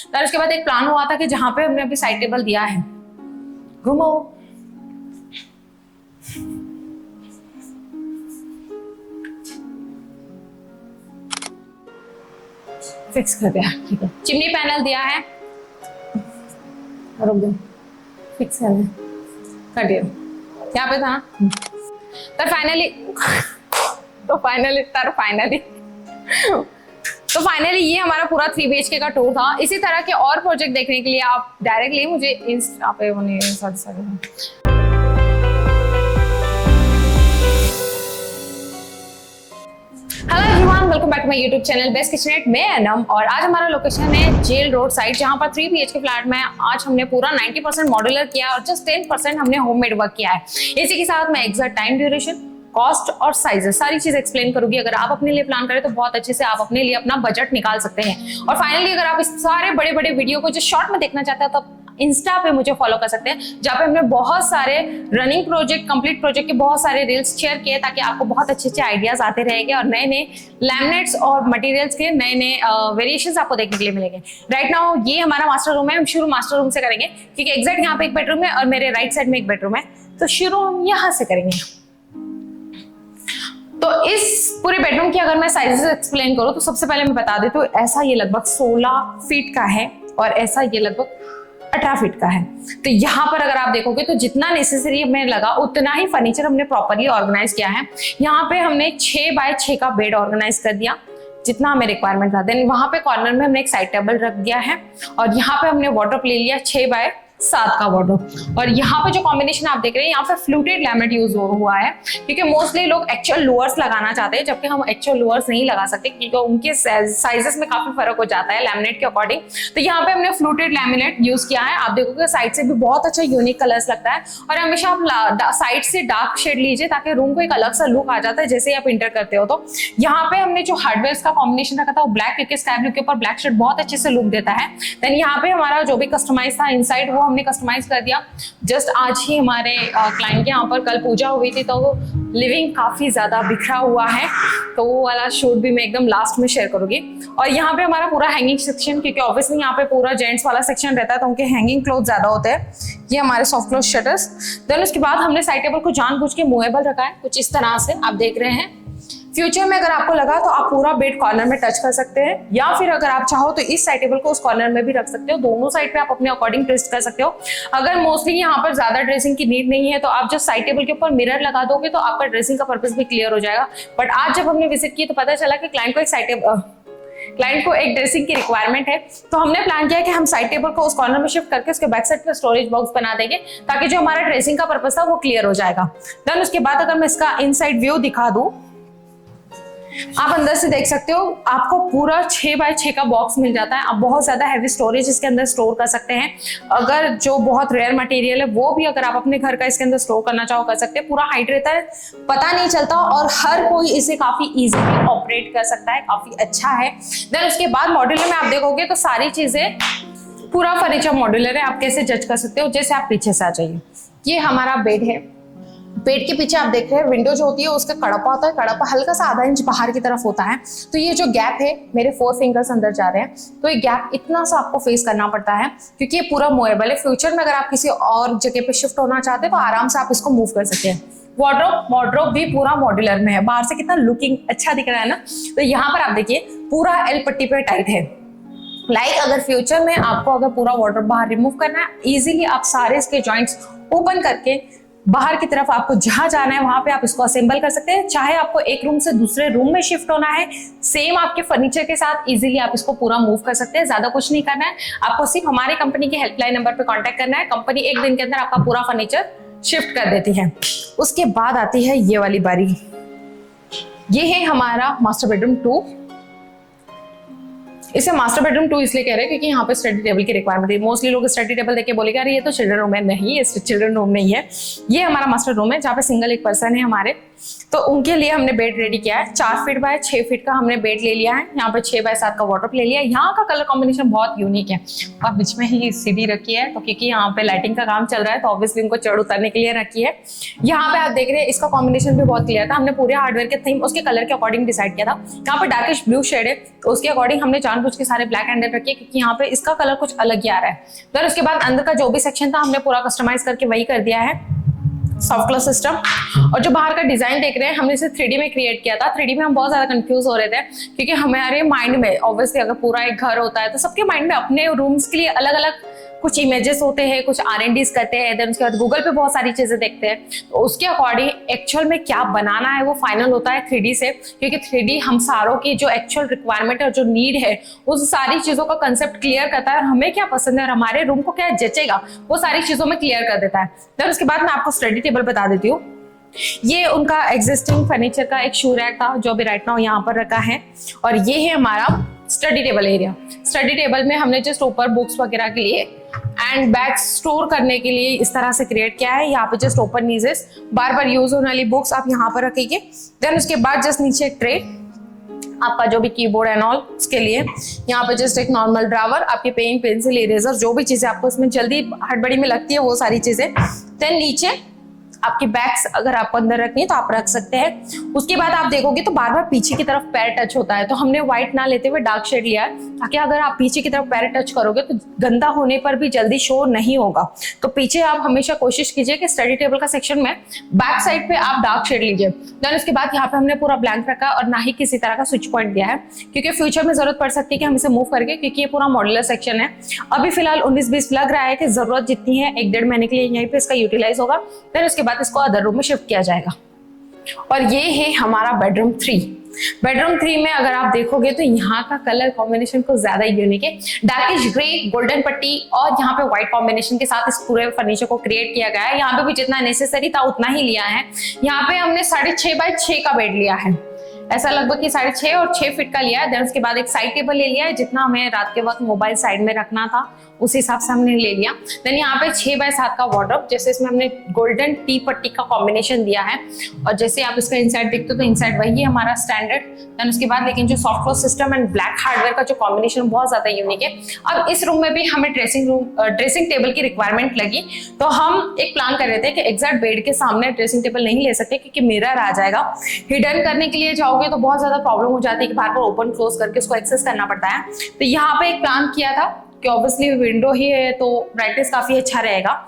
तो उसके बाद एक प्लान हुआ था कि जहां पे हमने अभी साइड टेबल दिया है, घूमो, फिक्स कर दिया, ठीक है। चिमनी पैनल दिया है, फिक्स कर दिया, यहाँ पे था। तो फाइनली ये हमारा पूरा 3 BHK का टूर था। इसी तरह के और प्रोजेक्ट देखने के लिए आप डायरेक्टली मुझे इंस्टा पे hello everyone, welcome back to my YouTube channel best kitchenette. मैं अनम और आज हमारा लोकेशन है जेल रोड साइड, जहां पर 3 BHK फ्लैट में आज हमने पूरा 90% मॉड्यूलर किया और जस्ट 10% हमने होममेड वर्क किया है। इसी के साथ मैं एग्जैक्ट टाइम ड्यूरेशन, कॉस्ट और साइजेस सारी चीज एक्सप्लेन करूंगी। अगर आप अपने लिए प्लान करें तो बहुत अच्छे से आप अपने लिए अपना बजट निकाल सकते हैं। और फाइनली अगर आप इस सारे बड़े बड़े वीडियो को जो शॉर्ट में देखना चाहते हैं तो इंस्टा पे मुझे फॉलो कर सकते हैं, जहाँ पे हमने बहुत सारे रनिंग प्रोजेक्ट, कंप्लीट प्रोजेक्ट के बहुत सारे रील्स शेयर किए, ताकि आपको बहुत अच्छे अच्छे आइडियाज आते रहेंगे और नए नए लैमिनेट्स और मटेरियल्स के नए नए वेरिएशंस आपको देखने के लिए मिलेंगे। राइट नाउ ये हमारा मास्टर रूम है, हम शुरू मास्टर रूम से करेंगे क्योंकि एग्जैक्ट यहाँ पे एक बेडरूम है और मेरे राइट साइड में एक बेडरूम है, तो शुरू हम यहाँ से करेंगे। तो इस पूरे बेडरूम की अगर मैं साइजेस एक्सप्लेन करूँ तो सबसे पहले मैं बता देती हूँ, ऐसा ये लगभग 16 फीट का है और ऐसा ये लगभग 18 फीट का है। तो यहाँ पर अगर आप देखोगे तो जितना नेसेसरी हमें लगा उतना ही फर्नीचर हमने प्रॉपरली ऑर्गेनाइज किया है। यहाँ पे हमने 6 बाय 6 का बेड ऑर्गेनाइज कर दिया जितना हमें रिक्वायरमेंट था। देन वहां पे कॉर्नर में हमने एक साइड टेबल रख दिया है और यहाँ पे हमने वार्डरोब ले लिया 6 बाय 7 का वार्डरोब। और यहाँ पे जो कॉम्बिनेशन आप देख रहे हैं, यहाँ पे फ्लूटेड लैमिनेट यूज हुआ है क्योंकि मोस्टली लोग एक्चुअल लोअर्स लगाना चाहते हैं, जबकि हम एक्चुअल लोअर्स नहीं लगा सकते क्योंकि उनके साइजेस में काफी फर्क हो जाता है लैमिनेट के अकॉर्डिंग। तो यहाँ पे हमने फ्लूटेड लैमिनेट यूज किया है। आप देखोगे साइड से भी बहुत अच्छा यूनिक कलर्स लगता है और हमेशा आप साइड से डार्क शेड लीजिए ताकि रूम को एक अलग सा लुक आ जाता है जैसे आप इंटर करते हो। तो यहाँ पे हमने जो हार्डवेयर का कॉम्बिनेशन रखा था वो ब्लैक, क्योंकि स्काई ब्लू के ऊपर ब्लैक शेड बहुत अच्छे से लुक देता है। देन यहाँ पे हमारा जो भी कस्टमाइज था इनसाइड वो हमने कस्टमाइज कर दिया। जस्ट आज ही हमारे क्लाइंट के यहाँ पर कल पूजा हुई थी, तो लिविंग काफी ज्यादा बिखरा हुआ है, तो वो वाला शूट भी मैं एकदम लास्ट में शेयर करूंगी। और यहाँ पे हमारा पूरा हैंगिंग सेक्शन, क्योंकि ऑब्वियसली यहाँ पे पूरा जेंट्स वाला सेक्शन रहता है तो उनके हैंगिंग क्लोथ ज्यादा होते हैं। ये हमारे सॉफ्ट क्लोथ शटर्स। देन उसके बाद हमने साइड टेबल को जानबूझ के मूवेबल रखा है कुछ इस तरह से, आप देख रहे हैं। फ्यूचर में अगर आपको लगा तो आप पूरा बेड कॉर्नर में टच कर सकते हैं, या फिर अगर आप चाहो तो इस साइड टेबल को उस कॉर्नर में भी रख सकते हो। दोनों साइड पे आप अपने अकॉर्डिंग ट्विस्ट कर सकते हो। अगर मोस्टली यहाँ पर ज्यादा ड्रेसिंग की नीड नहीं है तो आप जब साइड टेबल के ऊपर मिरर लगा दोगे तो आपका ड्रेसिंग का पर्पस भी क्लियर हो जाएगा। बट आज जब हमने विजिट की तो पता चला कि क्लाइंट को एक ड्रेसिंग की रिक्वायरमेंट है, तो हमने प्लान किया कि हम साइड टेबल को उस कॉर्नर में शिफ्ट करके उसके बैक साइड पे स्टोरेज बॉक्स बना देंगे ताकि जो हमारा ड्रेसिंग का पर्पस था वो क्लियर हो जाएगा। देन उसके बाद अगर मैं इसका इनसाइड व्यू दिखा दूं, आप अंदर से देख सकते हो, आपको पूरा 6 बाय 6 का बॉक्स मिल जाता है। आप बहुत ज्यादा हैवी स्टोरेज इसके अंदर स्टोर कर सकते हैं। अगर जो बहुत रेयर मटेरियल है वो भी अगर आप अपने घर का इसके अंदर स्टोर करना चाहो कर सकते हैं। पूरा हाइट रहता है, पता नहीं चलता और हर कोई इसे काफी इजीली ऑपरेट कर सकता है, काफी अच्छा है। देन उसके बाद मॉड्यूलर में आप देखोगे तो सारी चीजें, पूरा फर्नीचर मॉड्यूलर है। आप कैसे जज कर सकते हो, जैसे आप पीछे से आ जाइए, ये हमारा बेड है। बेड के पीछे आप देख रहे हैं विंडो जो होती है उसका कड़पा होता है, कड़पा हल्का सा आधा इंच बाहर की तरफ होता है। तो ये जो गैप है, मेरे 4 फिंगर्स अंदर जा रहे हैं, तो ये गैप इतना सा आपको फेस करना पड़ता है क्योंकि ये पूरा मूवेबल है। फ्यूचर में अगर आप किसी और जगह पे शिफ्ट होना चाहते हैं तो आराम से आप इसको मूव कर सकते हैं। वार्डरोब भी पूरा मॉड्यूलर में है, बाहर से कितना लुकिंग अच्छा दिख रहा है ना। तो यहाँ पर आप देखिए पूरा एल पट्टी पे टाइट है। अगर फ्यूचर में आपको अगर पूरा वार्डरोब बाहर रिमूव करना है, इजीली आप सारे इसके जॉइंट्स ओपन करके बाहर की तरफ आपको जहां जाना है वहां पे आप इसको असेंबल कर सकते हैं। चाहे आपको एक रूम से दूसरे रूम में शिफ्ट होना है, सेम आपके फर्नीचर के साथ इजीली आप इसको पूरा मूव कर सकते हैं। ज्यादा कुछ नहीं करना है, आपको सिर्फ हमारे कंपनी के हेल्पलाइन नंबर पे कांटेक्ट करना है। कंपनी 1 दिन के अंदर आपका पूरा फर्नीचर शिफ्ट कर देती है। उसके बाद आती है ये वाली बारी, ये है हमारा मास्टर बेडरूम 2। इसे मास्टर बेडरूम 2 इसलिए कह रहे हैं क्योंकि यहाँ पे स्टडी टेबल की रिक्वायरमेंट है। मोस्टली लोग स्टडी टेबल देख के बोलेंगे अरे ये तो चिल्ड्रन रूम है। नहीं, ये चिल्ड्रन रूम नहीं है, ये हमारा मास्टर रूम है जहाँ पे सिंगल एक पर्सन है हमारे। तो उनके लिए हमने बेड रेडी किया है। 4 फीट बाय 6 फीट का हमने बेड ले लिया है। यहाँ पे 6 बाय 7 का वार्डरोब ले लिया है। यहाँ का कलर कॉम्बिनेशन बहुत यूनिक है और बीच में ही सीढ़ी रखी है, तो क्योंकि यहाँ पे लाइटिंग का काम चल रहा है तो ऑब्वियसली इनको चढ़ उतरने के लिए रखी है। यहाँ पे आप देख रहे हैं इसका कॉम्बिनेशन भी बहुत क्लियर था। हमने पूरे हार्डवेयर के थीम उसके कलर के अकॉर्डिंग डिसाइड किया था। यहाँ पे डार्किश ब्लू शेड है तो उसके अकॉर्डिंग हमने जानबूझ के सारे ब्लैक हैंडल रखे क्योंकि यहाँ पे इसका कलर कुछ अलग ही आ रहा है। फिर उसके बाद अंदर का जो भी सेक्शन था हमने पूरा कस्टमाइज करके वही कर दिया है, सॉफ्ट क्लोज सिस्टम। और जो बाहर का डिजाइन देख रहे हैं हमने इसे 3D में क्रिएट किया था। 3D में हम बहुत ज्यादा कंफ्यूज हो रहे थे क्योंकि हमारे माइंड में ऑब्वियसली अगर पूरा एक घर होता है तो सबके माइंड में अपने रूम्स के लिए अलग अलग कुछ इमेजेस होते हैं, कुछ R&Ds करते हैं, देन उसके बाद गूगल पे बहुत सारी चीजें देखते हैं, तो उसके अकॉर्डिंग एक्चुअल में क्या बनाना है वो फाइनल होता है 3D से, क्योंकि 3D हम सारों की जो एक्चुअल रिक्वायरमेंट और जो नीड है उस सारी चीजों का कंसेप्ट क्लियर करता है और हमें क्या पसंद है और हमारे रूम को क्या जचेगा वो सारी चीजों में क्लियर कर देता है। देन उसके बाद मैं आपको स्टडी टेबल बता देती हूँ। ये उनका एग्जिस्टिंग फर्नीचर का एक शू रैक था जो भी राइट नाउ यहाँ पर रखा है, और ये है हमारा study table area. Study table में हमने जस्ट ऊपर बुक्स वगैरह के लिए एंड बैग्स स्टोर करने के लिए इस तरह से क्रिएट किया है। यहाँ पे जस्ट ओपन नीजेस, बार बार यूज होने वाली बुक्स आप यहाँ पर रखेंगे। देन उसके बाद जस्ट नीचे एक ट्रे आपका जो भी कीबोर्ड एंड ऑल उसके लिए, यहाँ पे जस्ट एक नॉर्मल ड्रावर, आपकी पेन पेंसिल इरेजर जो भी चीजें आपको इसमें जल्दी हड़बड़ी में लगती है वो सारी चीजें। देन नीचे आपकी बैग्स अगर आपको अंदर रखनी है तो आप रख सकते हैं। उसके बाद आप देखोगे तो बार बार पीछे की तरफ पैर टच होता है, तो हमने व्हाइट ना लेते हुए डार्क शेड लिया है ताकि अगर आप पीछे की तरफ पैर टच करोगे तो गंदा होने पर भी जल्दी शो नहीं होगा। तो पीछे आप हमेशा कोशिश कीजिए कि स्टडी टेबल का सेक्शन में बैक साइड पे आप डार्क शेड लीजिए। देन उसके बाद यहाँ पे हमने पूरा ब्लैंक रखा और ना ही किसी तरह का स्विच पॉइंट दिया है क्योंकि फ्यूचर में जरूरत पड़ सकती है कि हम इसे मूव करके, क्योंकि ये पूरा मॉड्यूलर सेक्शन है। अभी फिलहाल 19-20 लग रहा है कि जरूरत जितनी है 1-1.5 महीने के लिए यहीं पे इसका यूटिलाइज होगा। देन उसके बाद इसको अदर रूम में शिफ्ट किया जाएगा। और ये है हमारा बेडरूम 3। बेडरूम 3 में अगर आप देखोगे तो यहाँ का कलर कॉम्बिनेशन कुछ ज्यादा यूनिक है। डार्किश ग्रे, गोल्डन पट्टी और यहाँ पे व्हाइट कॉम्बिनेशन के साथ इस पूरे फर्नीचर को क्रिएट किया गया है। यहाँ पे भी जितना नेसेसरी था उतना ही लिया है। यहाँ पे हमने 6.5 बाय 6 का बेड लिया है, ऐसा लगभग कि 6.5 और 6 फीट का लिया है। देन उसके बाद एक साइड टेबल ले लिया है, जितना हमें रात के वक्त मोबाइल साइड में रखना था उस हिसाब से हमने ले लिया। देन यहाँ पे 6 बाय 7 का वार्डरोब, जैसे इसमें हमने गोल्डन टी पट्टी का कॉम्बिनेशन दिया है और जैसे आप इसका इनसाइड देखते हो तो इनसाइड वही है हमारा स्टैंडर्ड। देन उसके बाद लेकिन जो soft close system and black hardware का जो कॉम्बिनेशन बहुत ज्यादा यूनिक है। अब इस रूम में भी हमें ड्रेसिंग टेबल की रिक्वायरमेंट लगी, तो हम एक प्लान कर रहे थे कि एग्जैक्ट बेड के सामने ड्रेसिंग टेबल नहीं ले सकते क्योंकि मिरर आ जाएगा। हिडन करने के लिए जाओगे तो बहुत ज्यादा प्रॉब्लम हो जाती है कि बार बार ओपन क्लोज करके उसको एक्सेस करना पड़ता है। तो यहाँ पे एक प्लान किया था कि ऑब्वियसली विंडो ही है तो ब्राइटनेस काफी अच्छा रहेगा।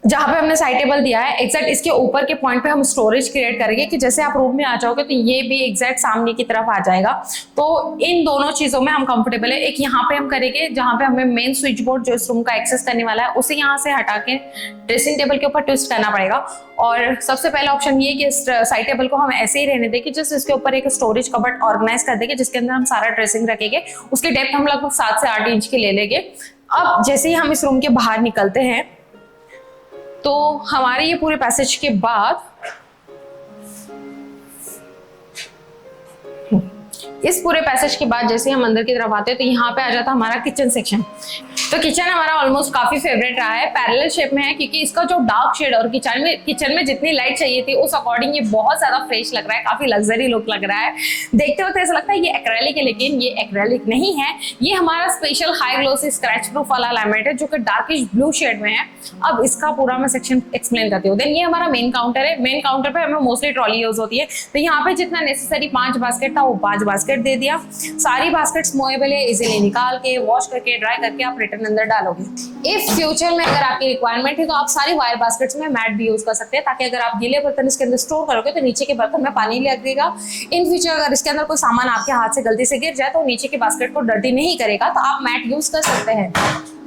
जहाँ पे हमने साइड टेबल दिया है एग्जैक्ट इसके ऊपर के पॉइंट पे हम स्टोरेज क्रिएट करेंगे कि जैसे आप रूम में आ जाओगे तो ये भी एग्जैक्ट सामने की तरफ आ जाएगा। तो इन दोनों चीजों में हम कंफर्टेबल है। एक यहाँ पे हम करेंगे जहाँ पे हमें मेन स्विच बोर्ड जो इस रूम का एक्सेस करने वाला है उसे यहाँ से हटा के ड्रेसिंग टेबल के ऊपर ट्विस्ट करना पड़ेगा। और सबसे पहला ऑप्शन ये कि इस साइड टेबल को हम ऐसे ही रहने देंगे, जस्ट इसके ऊपर एक स्टोरेज कबर्ड ऑर्गेनाइज कर देंगे जिसके अंदर हम सारा ड्रेसिंग रखेंगे। उसकी डेप्थ हम लगभग 7 से 8 इंच की ले लेंगे। अब जैसे ही हम इस रूम के बाहर निकलते हैं तो हमारे ये पूरे पैसेज के बाद इस पूरे पैसेज के बाद जैसे हम अंदर की तरफ आते हैं तो यहाँ पे आ जाता है हमारा किचन सेक्शन। तो किचन हमारा ऑलमोस्ट काफी फेवरेट रहा है, पैरेलल शेप में है क्योंकि इसका जो डार्क शेड और किचन में जितनी लाइट चाहिए थी उस अकॉर्डिंग ये बहुत ज्यादा फ्रेश लग रहा है, काफी लग्जरी लुक लग रहा है। देखते वक्त ऐसा लगता है ये एक्रेलिक है, लेकिन ये एक्रेलिक नहीं है, ये हमारा special high glossy scratch proof वाला लैमिनेट है जो कि डार्किश ब्लू शेड में है। अब इसका पूरा मैं सेक्शन एक्सप्लेन करती हूँ। देन ये हमारा मेन काउंटर है। मेन काउंटर पे हमें मोस्टली ट्रॉली यूज होती है, तो यहाँ पे जितना नेसेसरी 5 बास्केट था वो 5 बास्केट दे दिया। सारी बास्केट्स मोएबल है, इजीली निकाल के वॉश करके ड्राई करके आप रिटर्न अंदर डालोगे। इफ फ्यूचर में अगर आपकी रिक्वायरमेंट है तो आप सारी वायर बास्केट्स में मैट भी यूज कर सकते हैं ताकि अगर आप गीले बर्तन इसके अंदर स्टोर करोगे तो नीचे के बर्तन में पानी लगेगा। इन फ्यूचर अगर इसके अंदर कोई सामान आपके हाथ से गलती से गिर जाए तो नीचे के बास्केट को डर्टी नहीं करेगा, तो आप मैट यूज कर सकते हैं।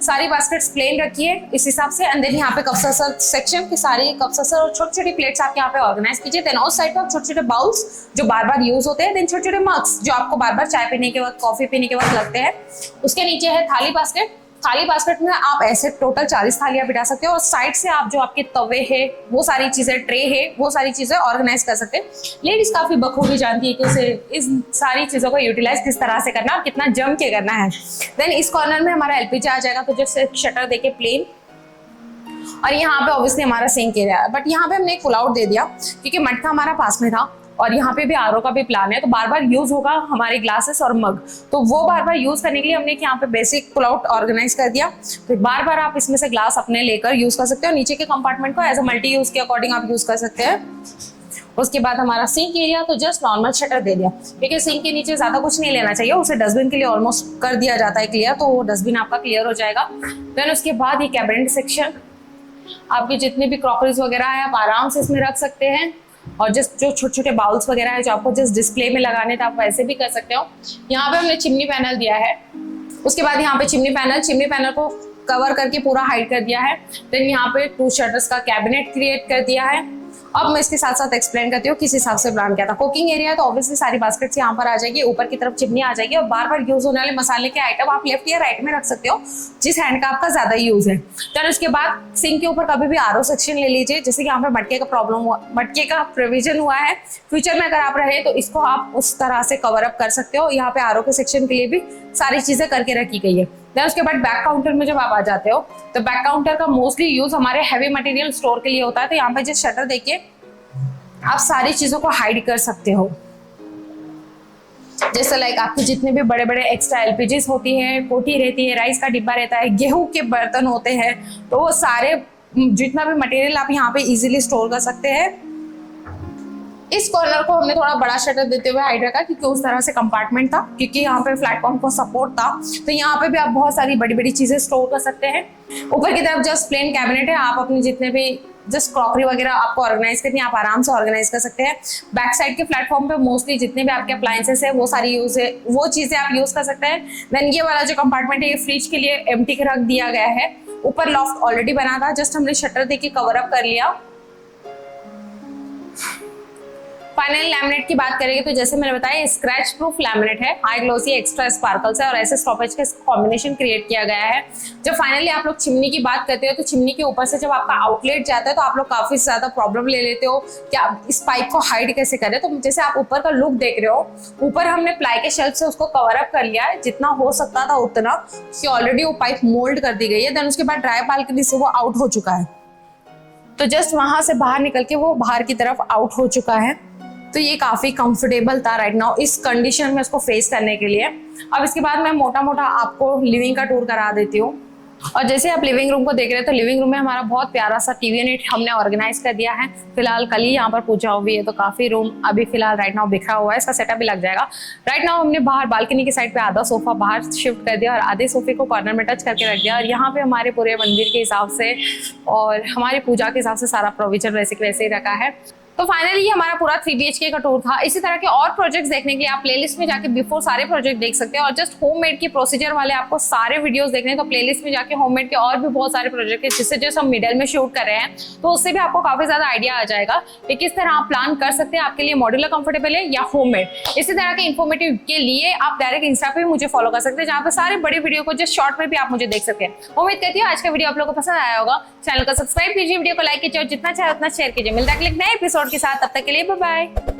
सारी बास्केट्स प्लेन रखिए इस हिसाब से। एंड देन यहाँ पे कप ससर सेक्शन की सारी कप ससर और छोटी छोटी प्लेट्स आप यहाँ पे ऑर्गेनाइज कीजिए। देन उस साइड पे आप छोटे छोटे बाउल्स जो बार बार यूज होते हैं, देन छोटे छोटे मग्स जो आपको बार बार चाय पीने के वक्त कॉफी पीने के वक्त लगते हैं। उसके नीचे है थाली बास्केट। थाली बास्केट में आप ऐसे टोटल 40 थालियां बिठा सकते हो और साइड से आप जो आपके तवे है वो सारी चीजें, ट्रे है वो सारी चीजें ऑर्गेनाइज कर सकते हैं। लेडीज काफी बखूबी जानती है कि उसे इस सारी चीजों को यूटिलाइज किस तरह से करना और कितना जम के करना है। देन इस कॉर्नर में हमारा एलपीजी आ जाएगा, तो जैसे शटर देके प्लेन और यहाँ पे ऑब्वियसली हमारा सिंक एरिया है, बट यहाँ पे हमने एक पुल आउट दे दिया क्योंकि मटका हमारा पास में था और यहाँ पे भी आरओ का भी प्लान है, तो बार बार यूज होगा हमारे ग्लासेस और मग, तो वो बार बार यूज करने के लिए हमने यहाँ पे बेसिक पुल आउट ऑर्गेनाइज कर दिया। तो बार बार आप इसमें से ग्लास अपने लेकर यूज कर सकते हो, नीचे के कंपार्टमेंट को एज अ मल्टी यूज के अकॉर्डिंग आप यूज कर सकते हैं। उसके बाद हमारा सिंक एरिया तो जस्ट नॉर्मल शटर दे दिया क्योंकि सिंक के नीचे ज्यादा कुछ नहीं लेना चाहिए, उसे डस्टबिन के लिए ऑलमोस्ट कर दिया जाता है क्लियर, तो वो डस्टबिन आपका क्लियर हो जाएगा। देन उसके बाद ये कैबिनेट सेक्शन, आपके जितने भी क्रॉकरीज वगैरह है आप आराम से इसमें रख सकते हैं, और जस्ट जो छोटे छोटे बाउल्स वगैरह है जो आपको जस्ट डिस्प्ले में लगाने थे आप वैसे भी कर सकते हो। यहाँ पे हमने चिमनी पैनल दिया है, उसके बाद यहाँ पे चिमनी पैनल को कवर करके पूरा हाइड कर दिया है। देन यहाँ पे 2 शटर्स का कैबिनेट क्रिएट कर दिया है। अब मैं इसके साथ साथ एक्सप्लेन करती हूँ किस हिसाब से प्लान किया था। कुकिंग एरिया है तो ऑब्वियसली सारी बास्केट्स यहाँ पर आ जाएगी, ऊपर की तरफ चिमनी आ जाएगी और बार बार यूज होने वाले मसाले के आइटम आप लेफ्ट या राइट में रख सकते हो जिस हैंड का आपका ज्यादा यूज है। देन उसके बाद सिंक के ऊपर कभी भी आरओ सेक्शन ले लीजिए, जैसे कि यहाँ पर मटके का प्रॉब्लम हुआ, मटके का प्रोविजन हुआ है, फ्यूचर में अगर आप रहे तो इसको आप उस तरह से कवर अप कर सकते हो। यहाँ पे आरओ के सेक्शन के लिए भी सारी चीजें करके रखी गई है। देन उसके बाद बैक काउंटर में जब आप आ जाते हो तो बैक काउंटर का मोस्टली यूज हमारे हैवी मटेरियल स्टोर के लिए होता है, तो यहाँ पे जो शटर देखिए आप सारी चीजों को हाइड कर सकते हो, जैसे लाइक आपके जितने भी बड़े बड़े एक्स्ट्रा एलपीजीज होती है, कोठी रहती है, राइस का डिब्बा रहता है, गेहूं के बर्तन होते हैं, तो वो सारे जितना भी मटेरियल आप यहाँ पे इजीली स्टोर कर सकते हैं। इस कॉर्नर को हमने थोड़ा बड़ा शटर देते हुए हाइड रखा क्योंकि उस तरह से कंपार्टमेंट था, क्योंकि यहाँ पे प्लेटफॉर्म को सपोर्ट था, तो यहाँ पे भी आप बहुत सारी बड़ी बड़ी चीजें स्टोर कर सकते हैं। ऊपर की तरफ जस्ट प्लेन कैबिनेट है, आप अपने जितने भी जस्ट क्रॉकरी वगैरह आपको ऑर्गेनाइज करनी है आप आराम से ऑर्गेनाइज कर सकते हैं। बैक साइड के प्लेटफॉर्म पे मोस्टली जितने भी आपके अप्लायंसेस है वो सारी यूज है, वो चीजें आप यूज कर सकते हैं। देन ये वाला जो कंपार्टमेंट है ये फ्रिज के लिए एम्प्टी रख दिया गया है। ऊपर लॉफ्ट ऑलरेडी बना था, जस्ट हमने शटर देके कवर अप कर लिया। फाइनली लैमिनेट की बात करेंगे तो जैसे मैंने बताया स्क्रैच प्रूफ लैमिनेट है, हाई ग्लॉसी एक्स्ट्रा स्पार्कल्स है और ऐसे स्टॉपेज का कॉम्बिनेशन क्रिएट किया गया है। जब फाइनली आप लोग चिमनी की बात करते हो तो चिमनी के ऊपर से जब आपका आउटलेट जाता है तो आप लोग काफी ज्यादा प्रॉब्लम ले लेते हो कि आप इस पाइप को हाइड कैसे करें। तो जैसे आप ऊपर का लुक देख रहे हो, ऊपर हमने प्लाई के शेल्फ से उसको कवर अप कर लिया है जितना हो सकता था उतना, कि ऑलरेडी वो पाइप मोल्ड कर दी गई है। देन उसके बाद ड्राई बालकनी से वो आउट हो चुका है, तो जस्ट वहां से बाहर निकल के वो बाहर की तरफ आउट हो चुका है। तो ये काफी कंफर्टेबल था राइट नाउ इस कंडीशन में उसको फेस करने के लिए। अब इसके बाद मैं मोटा मोटा आपको लिविंग का टूर करा देती हूँ। और जैसे आप लिविंग रूम को देख रहे हैं तो लिविंग रूम में हमारा बहुत प्यारा सा टीवी यूनिट हमने ऑर्गेनाइज कर दिया है। फिलहाल कल ही यहाँ पर पूजा हुई है तो काफी रूम अभी फिलहाल राइट नाउ बिखरा हुआ है, इसका सेटअप भी लग जाएगा। राइट नाउ हमने बाहर बालकनी के साइड पे आधा सोफा बाहर शिफ्ट कर दिया और आधे सोफे को कॉर्नर में टच करके रख दिया, और यहाँ पे हमारे पूरे मंदिर के हिसाब से और हमारी पूजा के हिसाब से सारा प्रोविजन वैसे के वैसे ही रखा है। तो फाइनली ये हमारा पूरा 3 BHK का टूर था। इसी तरह के और प्रोजेक्ट्स देखने के लिए आप प्लेलिस्ट में जाके बिफोर सारे प्रोजेक्ट देख सकते हैं, और जस्ट होममेड की प्रोसीजर वाले आपको सारे वीडियोस देखने हैं तो प्लेलिस्ट में जाके होममेड के और भी बहुत सारे प्रोजेक्ट है जिससे जस्ट हम मिडल में शूट कर रहे हैं, तो उससे भी आपको काफी ज्यादा आइडिया आ जाएगा कि किस तरह आप प्लान कर सकते हैं आपके लिए मॉड्यूलर कंफर्टेबल है या होममेड। इसी तरह के इन्फॉर्मेटिव के लिए आप डायरेक्ट इंस्टा पे मुझे फॉलो कर सकते हैं जहाँ पे सारे बड़े वीडियो को जस्ट शॉर्ट में भी आप मुझे देख सकते हैं। उम्मीद करती हूँ आज का वीडियो आप लोगों को पसंद आया होगा। चैनल को सब्सक्राइब कीजिए, वीडियो को लाइक कीजिए और जितना चाहे उतना शेयर कीजिए। मिलता है नए एपिसोड के साथ, तब तक के लिए बाय बाय।